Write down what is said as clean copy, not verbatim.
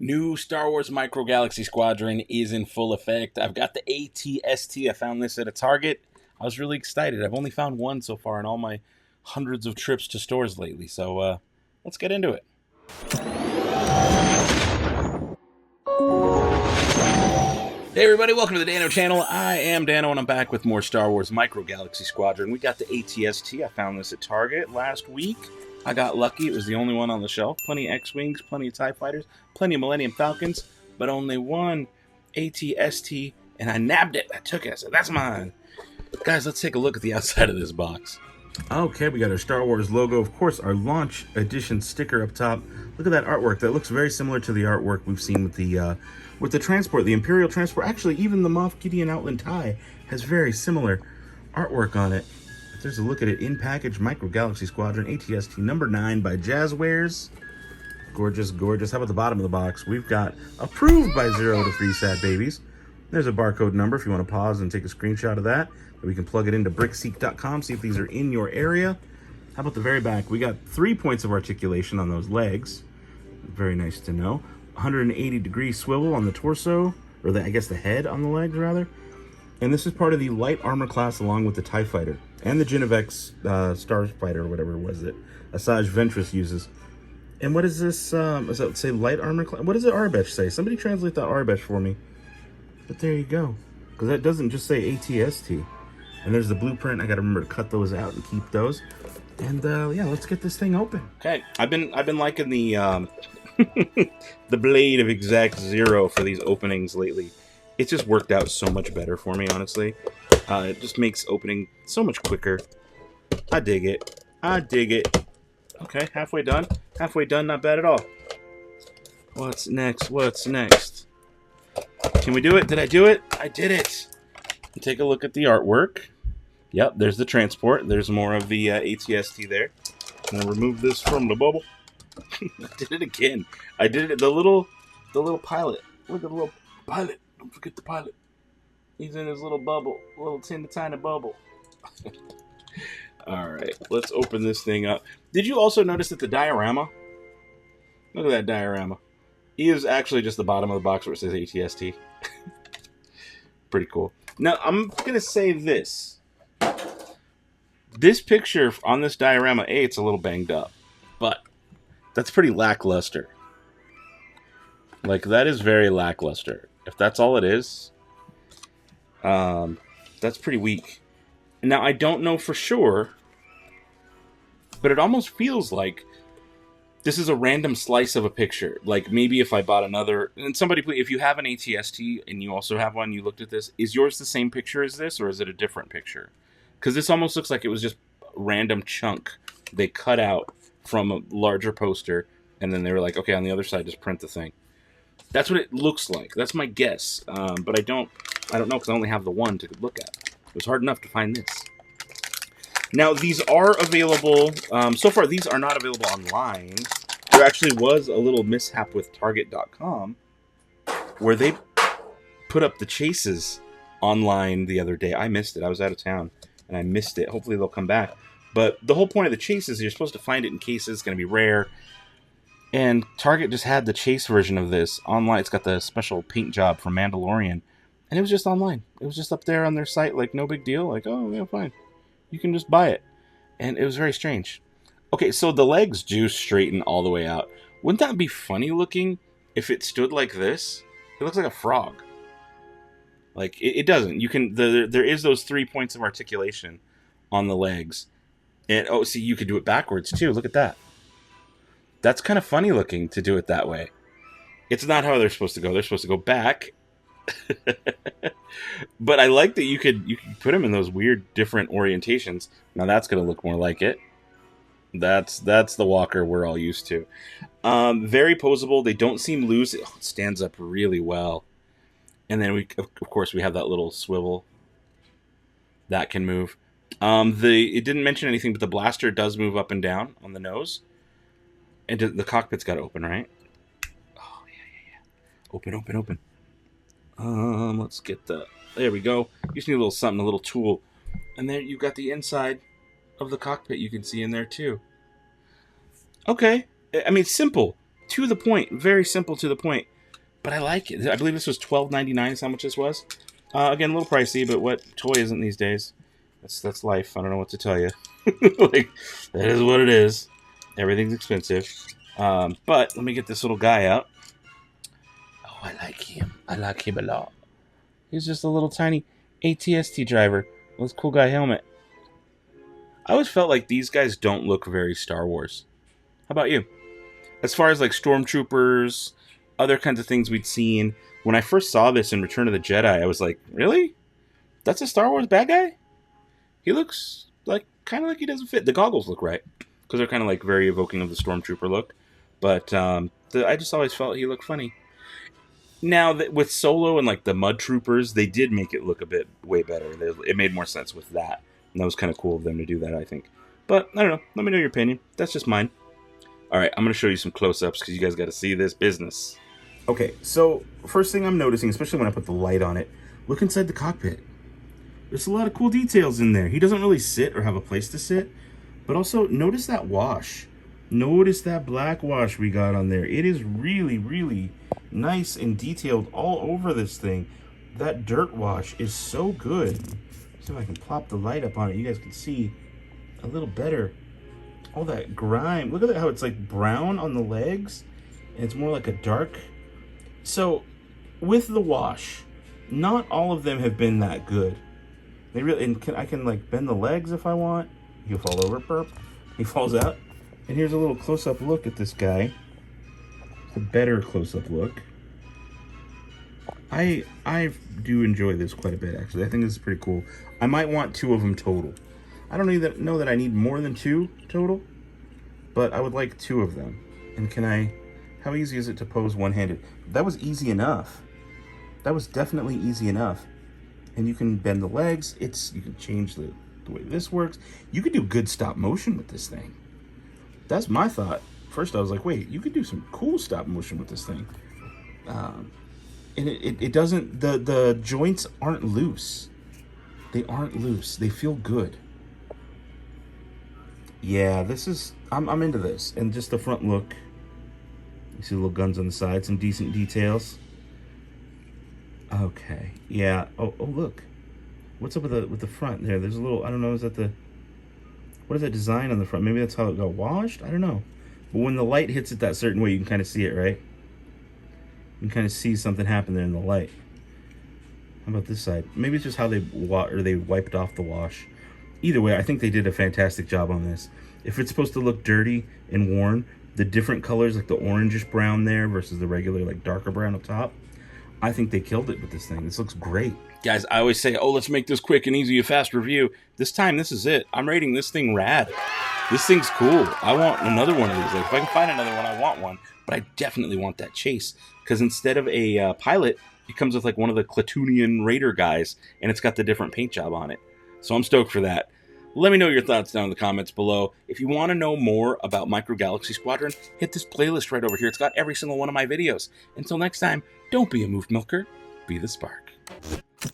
New Star Wars Micro Galaxy Squadron is in full effect. I've got the AT-ST. I found this at a Target. I was really excited. I've only found one so far in all my hundreds of trips to stores lately. So let's get into it. Hey everybody, welcome to the Dano channel. I am Dano and I'm back with more Star Wars Micro Galaxy Squadron. We got the AT-ST. I found this at Target last week. I got lucky. It was the only one on the shelf. Plenty of X-Wings, plenty of TIE Fighters, plenty of Millennium Falcons, but only one AT-ST, and I nabbed it. I took it. I said, that's mine. Guys, let's take a look at the outside of this box. Okay, we got our Star Wars logo. Of course, our launch edition sticker up top. Look at that artwork. That looks very similar to the artwork we've seen with the transport, the Imperial transport. Actually, even the Moff Gideon Outland TIE has very similar artwork on it. There's a look at it. In package, Micro Galaxy Squadron AT-ST number 9 by Jazwares. Gorgeous, gorgeous. How about the bottom of the box? We've got approved by 0 to 3 Sat Babies. There's a barcode number if you want to pause and take a screenshot of that. We can plug it into brickseek.com, see if these are in your area. How about the very back? We got 3 points of articulation on those legs. Very nice to know. 180-degree swivel on the torso, or I guess the head on the legs, rather. And this is part of the light armor class along with the TIE Fighter and the Genevex Starfighter, or whatever it was that Asajj Ventress uses. And what is this? Does that say light armor class? What does the Arbesh say? Somebody translate that Arbesh for me. But there you go. Because that doesn't just say AT-ST. And there's the blueprint. I got to remember to cut those out and keep those. And yeah, let's get this thing open. Okay, I've been liking the the blade of Exact Zero for these openings lately. It's just worked out so much better for me, honestly. It just makes opening so much quicker. I dig it. I dig it. Okay, halfway done. Halfway done, not bad at all. What's next? What's next? Can we do it? Did I do it? I did it. Take a look at the artwork. Yep, there's the transport. There's more of the AT-ST there. I'm gonna remove this from the bubble. I did it again. I did it. The little pilot. Look at the little pilot. Don't forget the pilot. He's in his little bubble, little tiny bubble. All right, let's open this thing up. Did you also notice that the diorama? Look at that diorama. He is actually just the bottom of the box where it says AT-ST. Pretty cool. Now, I'm going to say this. This picture on this diorama, it's a little banged up. But that's pretty lackluster. Like, that is very lackluster. If that's all it is, that's pretty weak. Now, I don't know for sure, but it almost feels like this is a random slice of a picture. Like, maybe if I bought another... And somebody, if you have an AT-ST and you also have one, you looked at this, is yours the same picture as this, or is it a different picture? Because this almost looks like it was just a random chunk they cut out from a larger poster, and then they were like, okay, on the other side, just print the thing. That's what it looks like. That's my guess. But I don't know, because I only have the one to look at. It was hard enough to find this. Now, these are available. So far, these are not available online. There actually was a little mishap with Target.com where they put up the chases online the other day. I missed it. I was out of town, and I missed it. Hopefully, they'll come back. But the whole point of the chase is you're supposed to find it in cases. It's going to be rare. And Target just had the chase version of this online. It's got the special paint job from Mandalorian. And it was just online. It was just up there on their site, like, no big deal. Like, oh, yeah, fine. You can just buy it. And it was very strange. Okay, so the legs do straighten all the way out. Wouldn't that be funny looking if it stood like this? It looks like a frog. Like, it doesn't. You can... There is those 3 points of articulation on the legs. And, oh, see, you could do it backwards, too. Look at that. That's kind of funny looking to do it that way. It's not how they're supposed to go. They're supposed to go back. But I like that you could put them in those weird different orientations. Now that's going to look more like it. That's the walker we're all used to. Very posable. They don't seem loose. It stands up really well. And then of course we have that little swivel that can move. It didn't mention anything, but the blaster does move up and down on the nose. And the cockpit's got to open, right? Oh, yeah. Open. Let's get the... There we go. You just need a little something, a little tool. And there you've got the inside of the cockpit you can see in there, too. Okay. I mean, simple. To the point. Very simple to the point. but I like it. I believe this was $12.99 is how much this was. Again, a little pricey, but what toy isn't these days? That's life. I don't know what to tell you. Like, that is what it is. Everything's expensive. But let me get this little guy out. Oh, I like him. I like him a lot. He's just a little tiny ATST driver with a cool guy helmet. I always felt like these guys don't look very Star Wars. How about you? As far as like stormtroopers, other kinds of things we'd seen, when I first saw this in Return of the Jedi, I was like, really? That's a Star Wars bad guy? He looks like kind of like he doesn't fit. The goggles look right because they're kind of like very evoking of the stormtrooper look. But I just always felt he looked funny. Now, with Solo and like the Mud Troopers, they did make it look a bit way better. It made more sense with that. And that was kind of cool of them to do that, I think. But, I don't know. Let me know your opinion. That's just mine. Alright, I'm going to show you some close-ups because you guys got to see this business. Okay, so first thing I'm noticing, especially when I put the light on it, look inside the cockpit. There's a lot of cool details in there. He doesn't really sit or have a place to sit. But also, notice that wash. Notice that black wash we got on there. It is really, really nice and detailed all over this thing. That dirt wash is so good. See if I can plop the light up on it. You guys can see a little better. All that grime. Look at that, how it's like brown on the legs. And it's more like a dark. So, with the wash, not all of them have been that good. They really, and I can like bend the legs if I want. He'll fall over, perp. He falls out. And here's a little close-up look at this guy. A better close-up look. I do enjoy this quite a bit, actually. I think this is pretty cool. I might want 2 of them total. I don't even know that I need more than 2 total, but I would like 2 of them. And how easy is it to pose one-handed? That was easy enough. That was definitely easy enough. And you can bend the legs. You can change the way this works. You could do good stop motion with this thing. That's my thought. First I was like, wait, you could do some cool stop motion with this thing. And it doesn't, the joints aren't loose. They aren't loose. They feel good. Yeah, this is, I'm into this. And just the front look. You see the little guns on the side, some decent details. Okay, yeah. Oh, look. What's up with the front there? There's a little, I don't know, what is that design on the front? Maybe that's how it got washed? I don't know. But when the light hits it that certain way, you can kind of see it, right? You can kind of see something happen there in the light. How about this side? Maybe it's just how they wiped off the wash. Either way, I think they did a fantastic job on this. If it's supposed to look dirty and worn, the different colors, like the orangish brown there versus the regular, like darker brown up top, I think they killed it with this thing. This looks great. Guys, I always say, oh, let's make this quick and easy, a fast review. This time, this is it. I'm rating this thing rad. This thing's cool. I want another one of these. Like, if I can find another one, I want one. But I definitely want that chase. Because instead of a pilot, it comes with like one of the Clatoonian Raider guys. And it's got the different paint job on it. So I'm stoked for that. Let me know your thoughts down in the comments below. If you want to know more about Micro Galaxy Squadron, hit this playlist right over here. It's got every single one of my videos. Until next time, don't be a moof milker. Be the spark.